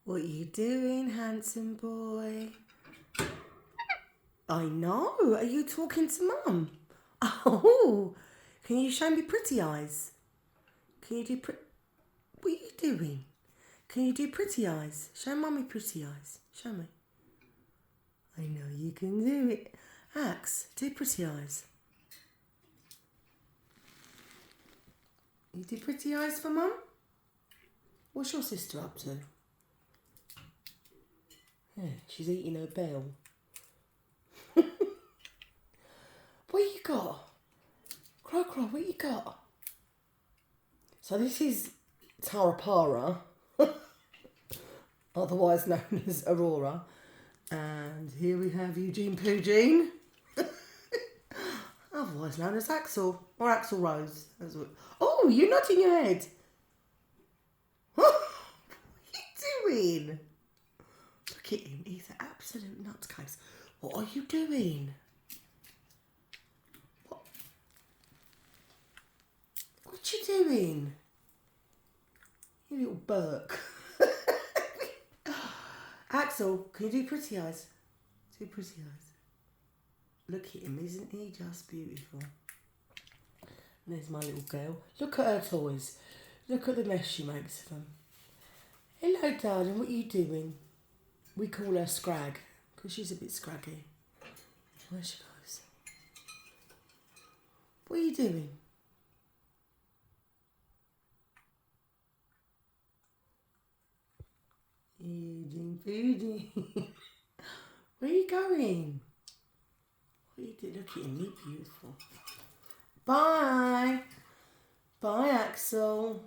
What are you doing, handsome boy? I know. Are you talking to Mum? Oh, can you show me pretty eyes? Can you do What are you doing? Can you do pretty eyes? Show Mummy pretty eyes. Show me. I know you can do it. Axe, do pretty eyes. You do pretty eyes for Mum? What's your sister up to? Yeah, she's eating her bell. What you got? Crow, what you got? So this is Tara, otherwise known as Aurora. And here we have Eugene Poogene, otherwise known as Axel, or Axel Rose. Oh, you're nodding your head. What are you doing? Look at him, he's an absolute nutcase. What are you doing? What you doing? You little Burke. Axel, can you do pretty eyes? Do pretty eyes. Look at him, isn't he just beautiful? There's my little girl. Look at her toys. Look at the mess she makes of them. Hello, darling, what are you doing? We call her Scrag, because she's a bit scraggy. Where she goes. What are you doing? Eugene, Poogene. Where are you going? What are you doing? Look at him, he's beautiful. Bye. Bye, Axel.